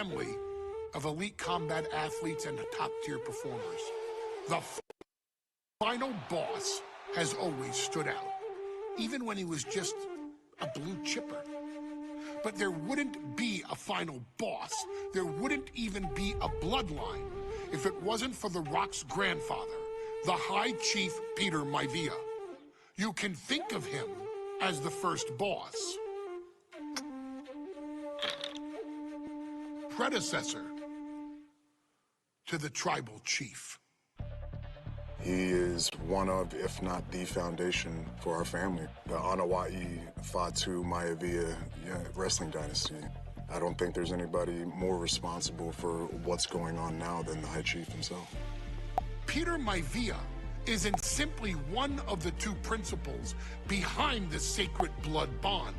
family of elite combat athletes and top-tier performers. The final boss has always stood out, even when he was just a blue chipper. But there wouldn't be a final boss. There wouldn't even be a bloodline if it wasn't for The Rock's grandfather, the High Chief Peter Maivia. You can think of him as the first boss. Predecessor to the tribal chief. He is one of, if not the foundation for our family. The Anawa'i Fatu Maivia wrestling dynasty. I don't think there's anybody more responsible for what's going on now than the High Chief himself. Peter Maivia isn't simply one of the two principals behind the sacred blood bond.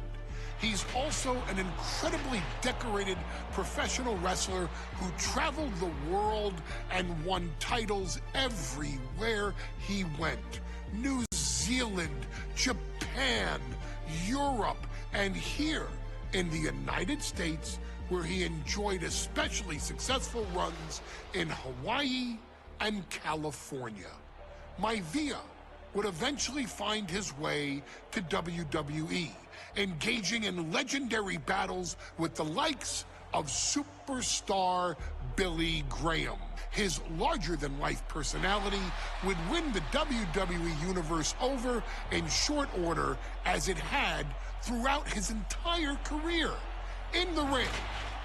He's also an incredibly decorated professional wrestler who traveled the world and won titles everywhere he went. New Zealand, Japan, Europe, and here in the United States, where he enjoyed especially successful runs in Hawaii and California. Maivia would eventually find his way to WWE, engaging in legendary battles with the likes of superstar Billy Graham. His larger-than-life personality would win the WWE Universe over in short order, as it had throughout his entire career. In the ring,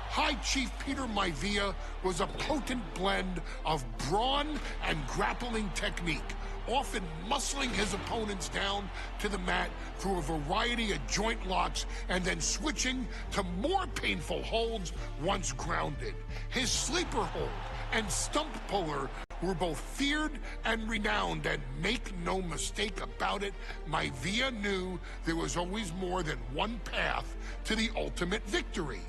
High Chief Peter Maivia was a potent blend of brawn and grappling technique, often muscling his opponents down to the mat through a variety of joint locks and then switching to more painful holds once grounded. His sleeper hold and stump puller were both feared and renowned, and make no mistake about it, Maivia knew there was always more than one path to the ultimate victory.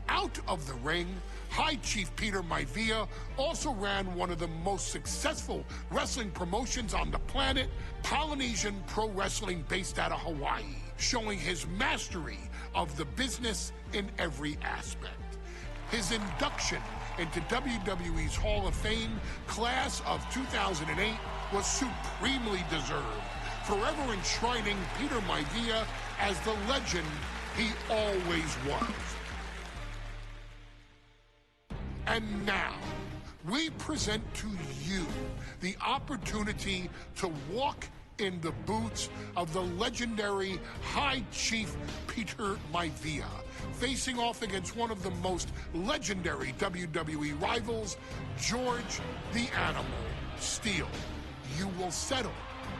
Out of the ring, High Chief Peter Maivia also ran one of the most successful wrestling promotions on the planet, Polynesian Pro Wrestling, based out of Hawaii, showing his mastery of the business in every aspect. His induction into WWE's Hall of Fame class of 2008 was supremely deserved, forever enshrining Peter Maivia as the legend he always was. And now, we present to you the opportunity to walk in the boots of the legendary High Chief Peter Maivia, facing off against one of the most legendary WWE rivals, George the Animal Steele. You will settle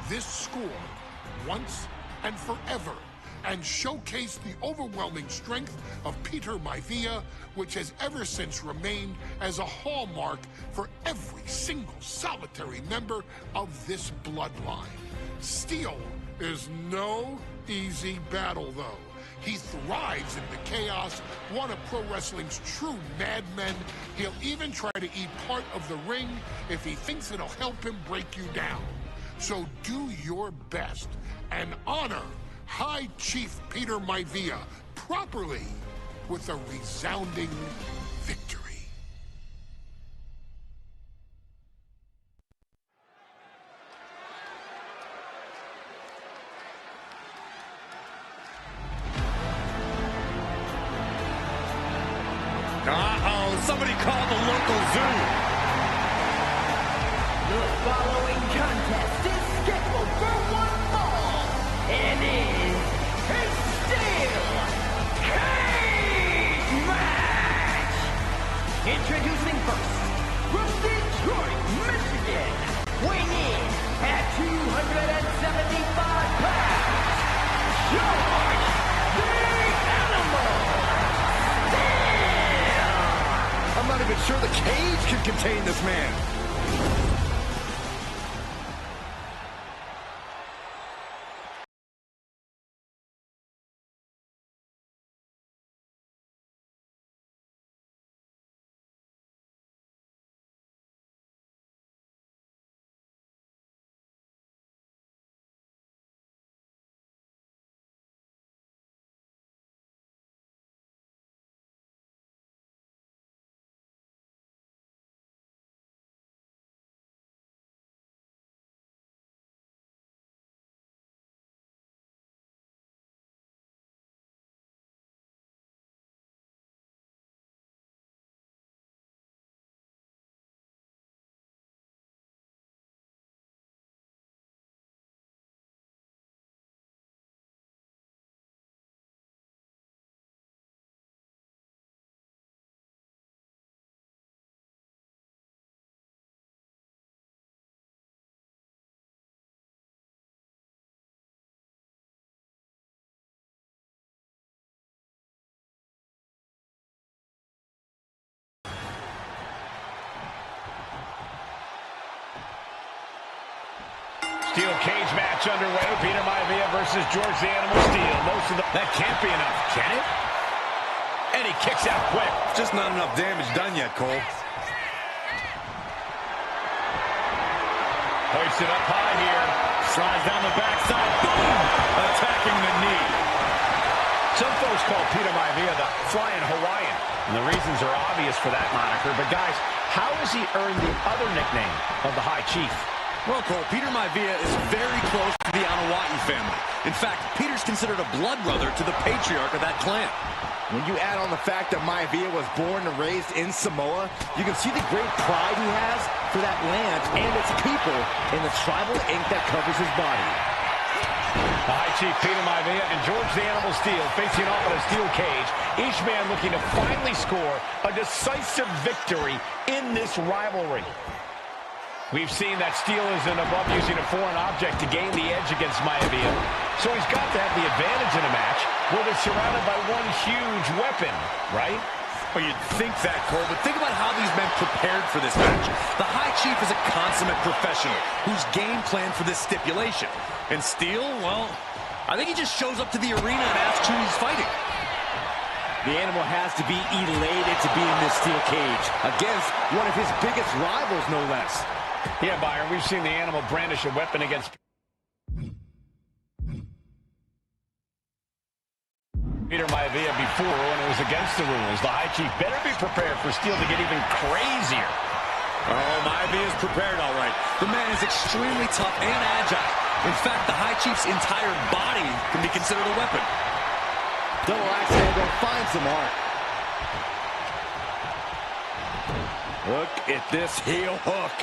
this score once and forever, and showcase the overwhelming strength of Peter Maivia, which has ever since remained as a hallmark for every single solitary member of this bloodline. Steele is no easy battle, though. He thrives in the chaos, one of pro wrestling's true madmen. He'll even try to eat part of the ring if he thinks it'll help him break you down. So do your best and honor High Chief Peter Maivia properly with a resounding victory. Uh-oh, somebody call the local zoo. The following contest is scheduled for one fall and is a steel cage match. Introducing first, from Detroit, Michigan, weighing in at 275 pounds, George the Animal Steele. I'm not even sure the cage can contain this man. Steel cage match underway. Peter Maivia versus George the Animal Steel. That can't be enough, can it? And he kicks out quick. Just not enough damage done yet, Cole. Hoisted up high here. Slides down the backside. Boom! Attacking the knee. Some folks call Peter Maivia the Flying Hawaiian. And the reasons are obvious for that moniker. But guys, how has he earned the other nickname of the High Chief? Well, Cole, Peter Maivia is very close to the Anoa'i family. In fact, Peter's considered a blood brother to the patriarch of that clan. When you add on the fact that Maivia was born and raised in Samoa, you can see the great pride he has for that land and its people in the tribal ink that covers his body. The High Chief Peter Maivia and George the Animal Steel facing off in a steel cage, each man looking to finally score a decisive victory in this rivalry. We've seen that Steel isn't above using a foreign object to gain the edge against Maivia, so he's got to have the advantage in a match where they're surrounded by one huge weapon, right? Well, you'd think that, Cole, but think about how these men prepared for this match. The High Chief is a consummate professional who's game planned for this stipulation. And Steel, well, I think he just shows up to the arena and asks who he's fighting. The Animal has to be elated to be in this steel cage against one of his biggest rivals, no less. Yeah, Byron, we've seen the Animal brandish a weapon against Peter Maivia before when it was against the rules. The High Chief better be prepared for Steel to get even crazier. Oh, Maivia is prepared, all right. The man is extremely tough and agile. In fact, the High Chief's entire body can be considered a weapon. Double axe handle finds the mark. Look at this heel hook.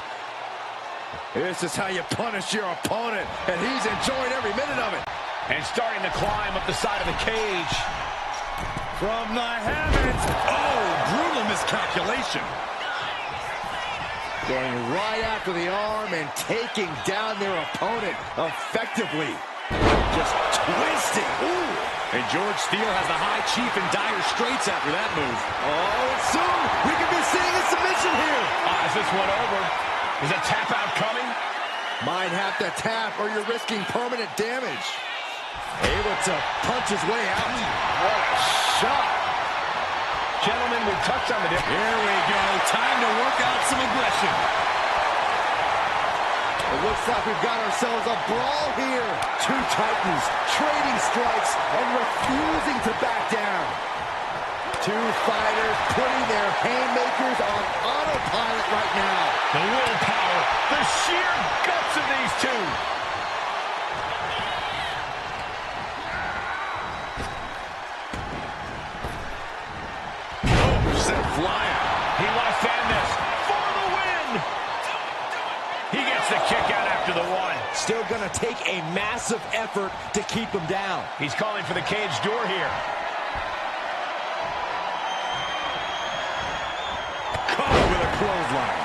This is how you punish your opponent, and he's enjoying every minute of it. And starting to climb up the side of the cage. From the heavens. Oh, brutal miscalculation. Going right after the arm and taking down their opponent effectively. Just twisting. Ooh. And George Steel has the High Chief in dire straits after that move. Oh, and soon we could be seeing a submission here. Is this one over? Is a tap out coming? Might have to tap or you're risking permanent damage. Able to punch his way out. What a shot. Gentlemen, we've touched on the difference. Here we go. Time to work out some aggression. It looks like we've got ourselves a brawl here. Two titans trading strikes and refusing to back down. Two fighters putting their haymakers on autopilot right now. The willpower, the sheer guts of these two. Sent flying. He wants to end this for the win. He gets the kick out after the one. Still going to take a massive effort to keep him down. He's calling for the cage door here. Caught with a clothesline.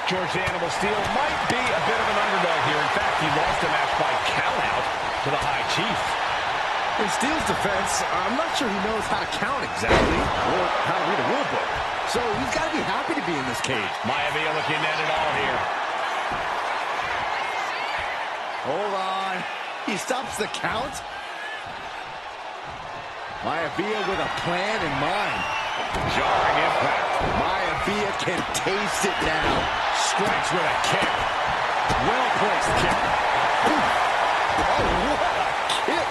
George the Animal Steel might be a bit of an underdog here. In fact, he lost a match by countout to the High Chief. In Steel's defense, I'm not sure he knows how to count exactly or how to read a rule book. So he's got to be happy to be in this cage. Maivia looking at it all here. Hold on. He stops the count. Maivia with a plan in mind. Jarring impact. Maivia can taste it now. Strikes with a kick. Well-placed kick. Ooh. Oh, what a kick.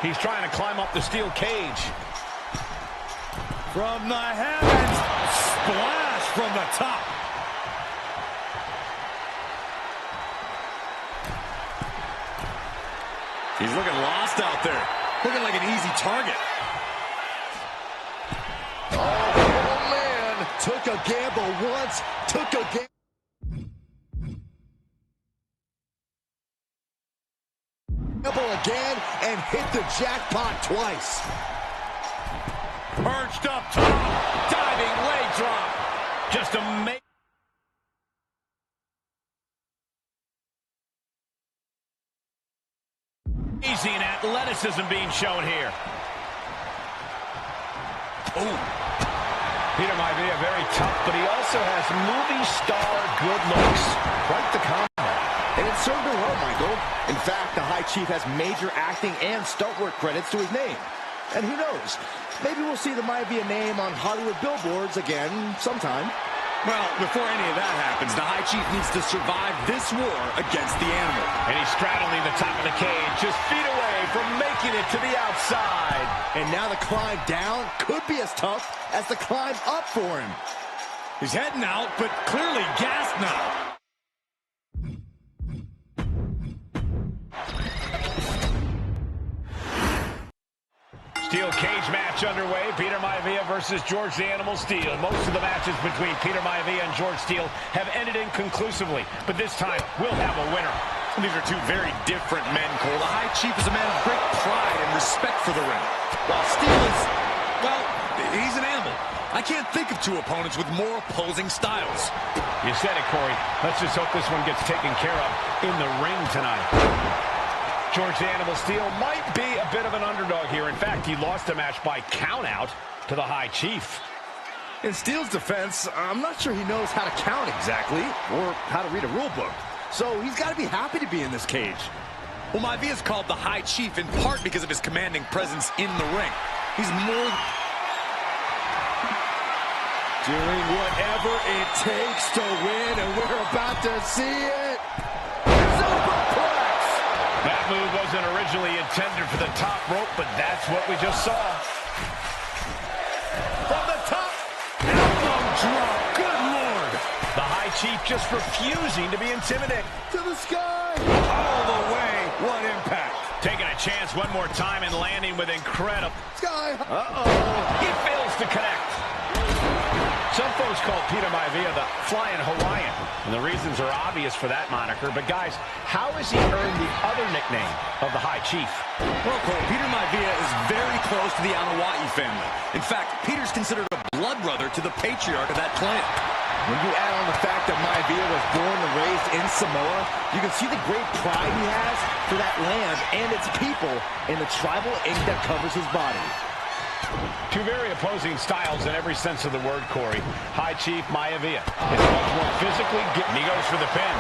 He's trying to climb up the steel cage. From the heavens. Splash from the top. He's looking lost out there. Looking like an easy target. Oh, man. Took a gamble once. Took a gamble. Again and hit the jackpot twice. Perched up top. Diving leg drop. Just amazing. Amazing athleticism being shown here. Oh. Peter Maivia, very tough, but he also has movie star good looks. Quite the combo. And it served him well, Michael. In fact, the High Chief has major acting and stunt work credits to his name. And who knows, maybe we'll see the Maivia name on Hollywood billboards again sometime. Well, before any of that happens, the High Chief needs to survive this war against the animal. And he's straddling the top of the cage, just feet away from making it to the outside. And now the climb down could be as tough as the climb up for him. He's heading out, but clearly gassed now. Steel cage match underway. Peter Maivia versus George the Animal Steele. Most of the matches between Peter Maivia and George Steele have ended inconclusively, but this time we'll have a winner. These are two very different men, Cole. The High Chief is a man of great pride and respect for the ring, while Steele is, well, he's an animal. I can't think of two opponents with more opposing styles. You said it, Corey. Let's just hope this one gets taken care of in the ring tonight. George the Animal Steele might be a bit of an underdog here. In fact, he lost a match by countout to the High Chief. In Steele's defense, I'm not sure he knows how to count exactly, or how to read a rule book. So he's got to be happy to be in this cage. Well, Maivia is called the High Chief in part because of his commanding presence in the ring. He's more doing whatever it takes to win, and we're about to see it. That move wasn't originally intended for the top rope, but that's what we just saw. From the top, elbow drop. Good Lord. The High Chief just refusing to be intimidated. To the sky. All the way. What impact. Taking a chance one more time and landing with incredible. Sky. He fails to connect. Some folks call Peter Maivia the Flying Hawaiian, and the reasons are obvious for that moniker. But guys, how has he earned the other nickname of the High Chief? Well, Cole, Peter Maivia is very close to the Anawa'i family. In fact, Peter's considered a blood brother to the patriarch of that clan. When you add on the fact that Maivia was born and raised in Samoa, you can see the great pride he has for that land and its people in the tribal ink that covers his body. Two very opposing styles in every sense of the word, Corey. High Chief Maivia is much more physically gifted. He goes for the pin.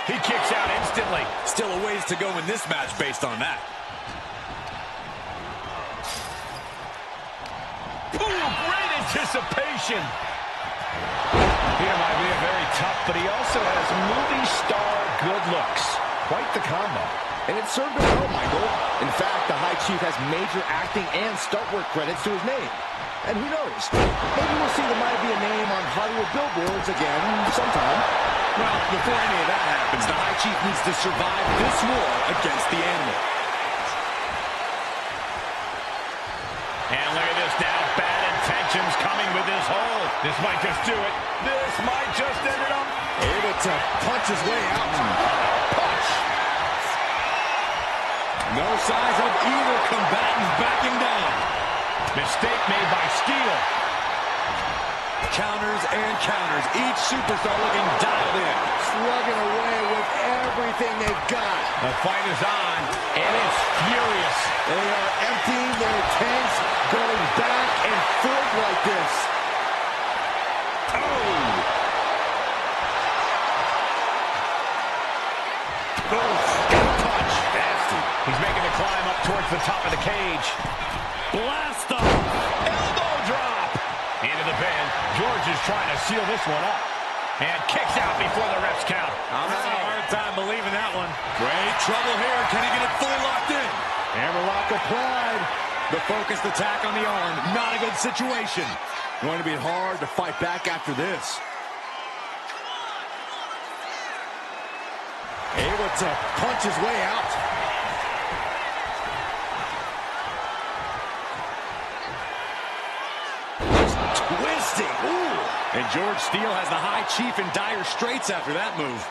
He kicks out instantly. Still a ways to go in this match based on that. Ooh, great anticipation. Peter Maivia very tough, but he also has movie star good looks. Quite the combo. And it served him well, Michael. In fact, the High Chief has major acting and stunt work credits to his name. And who knows, maybe we'll see the Maivia name on Hollywood billboards again sometime. Well, before any of that happens, the High Chief needs to survive this war against the animal. And look at this now, bad intentions coming with this hold. This might just do it. This might just end it up. Able to punch his way out. Punch! No signs of either combatant backing down. Mistake made by Steele. Counters and counters. Each superstar looking dialed in. Slugging away with everything they've got. The fight is on, and it's furious. They are emptying their tanks, going back and forth like this. Oh! He's making the climb up towards the top of the cage. Blast off. Elbow drop. Into the pin. George is trying to seal this one up. And kicks out before the refs count. I'm having a hard time believing that one. Great trouble here. Can he get it fully locked in? Hammerlock applied. The focused attack on the arm. Not a good situation. Going to be hard to fight back after this. Able to punch his way out. Twisting. Ooh. And George Steele has the High Chief in dire straits after that move.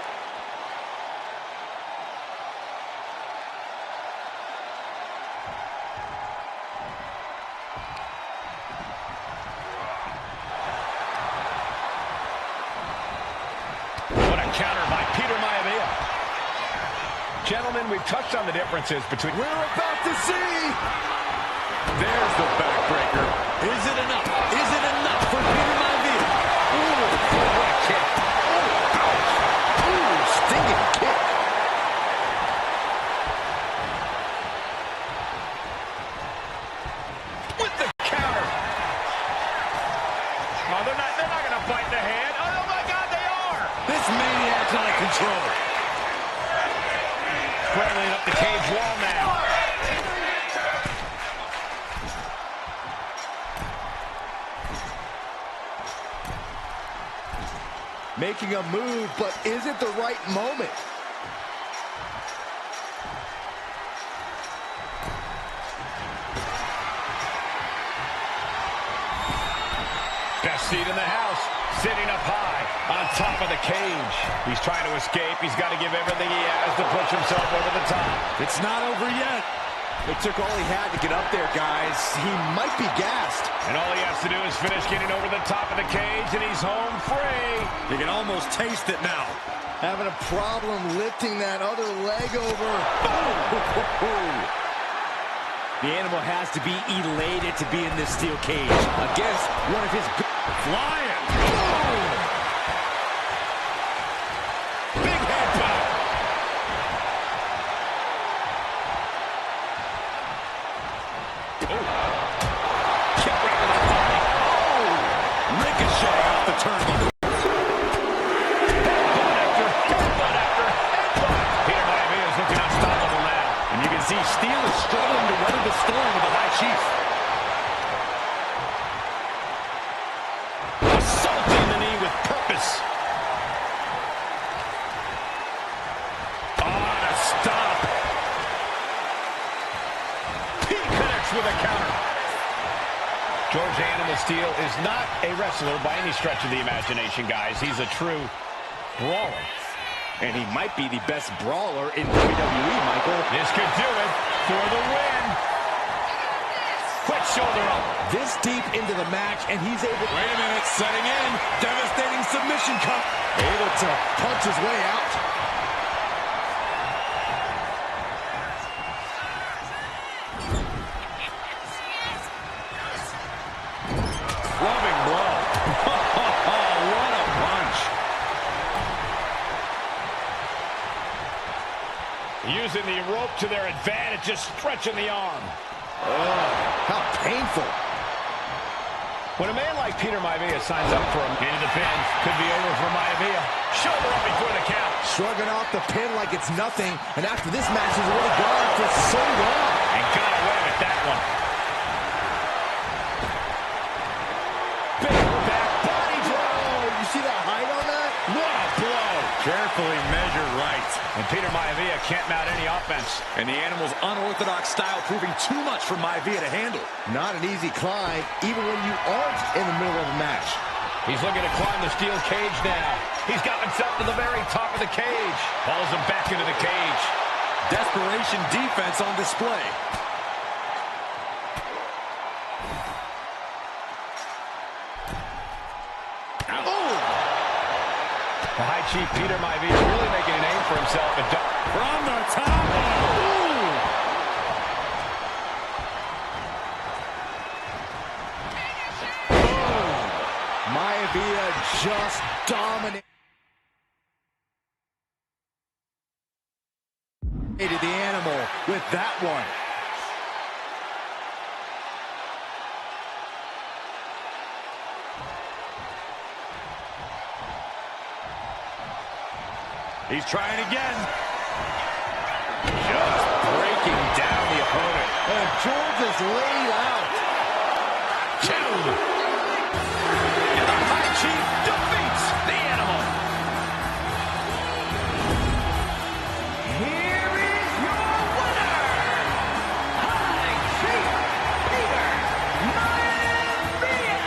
What a counter by Peter Maivia. Gentlemen, we've touched on the differences between... We're about to see There's the backbreaker. Is it enough? Is it enough for Peter Maivia? Ooh, what a kick. Oh, ouch. Ooh, stinging kick. With the counter. Oh, they're not going to bite the hand. Oh, my God, they are. This maniac's out of control. Scrambling up the cage wall now. Making a move, but is it the right moment? Best seat in the house, sitting up high on top of the cage. He's trying to escape. He's got to give everything he has to push himself over the top. It's not over yet. It took all he had to get up there, guys. He might be gassed. And all he has to do is finish getting over the top of the cage, and he's home free. You can almost taste it now. Having a problem lifting that other leg over. The animal has to be elated to be in this steel cage against one of his Flying. Boom! Big head pop. Kick right to the body. Oh! Ricochet off the turnbuckle. Headbutt after headbutt. Peter Maivia is looking unstoppable now. And you can see Steel is struggling to weather the storm with the High Chief. Assaulting the knee with purpose. On a stop. He connects with a counter. George Animal Steel is not a wrestler by any stretch of the imagination, guys. He's a true brawler. And he might be the best brawler in WWE, Michael. This could do it for the win. Quick shoulder up. This deep into the match, and he's able... Wait a minute, setting in. Devastating submission cut. able to punch his way out. Loving blow. What a punch. Using the rope to their advantage, just stretching the arm. Oh, how painful. When a man like Peter Maivia signs up for him, into the pin, could be over for Maivia. Shoulder up before the count. Shrugging off the pin like it's nothing, and after this match has already gone for so long. And got away with that one. Big back body blow. You see that height on that? What a blow. Carefully measured right. And Peter Maivia can't mount any offense. And the animal's unorthodox style proving too much for Maivia to handle. Not an easy climb, even when you aren't in the middle of a match. He's looking to climb the steel cage now. He's got himself to the very top of the cage. Pulls him back into the cage. Desperation defense on display. The High Chief Peter Maivia really making a name for himself. From the top. Maivia just dominated the animal with that one. He's trying again. Just breaking down the opponent. And George is laid out. Two. And the High Chief defeats the animal. Here is your winner, High Chief Peter Maivia.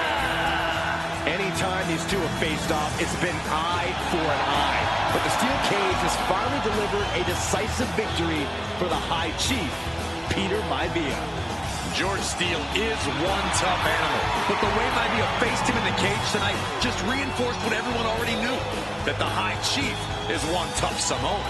Anytime these two have faced off, it's been eye for an eye. But the steel cage has finally delivered a decisive victory for the High Chief, Peter Maivia. George Steele is one tough animal, but the way Maivia faced him in the cage tonight just reinforced what everyone already knew, that the High Chief is one tough Samoan.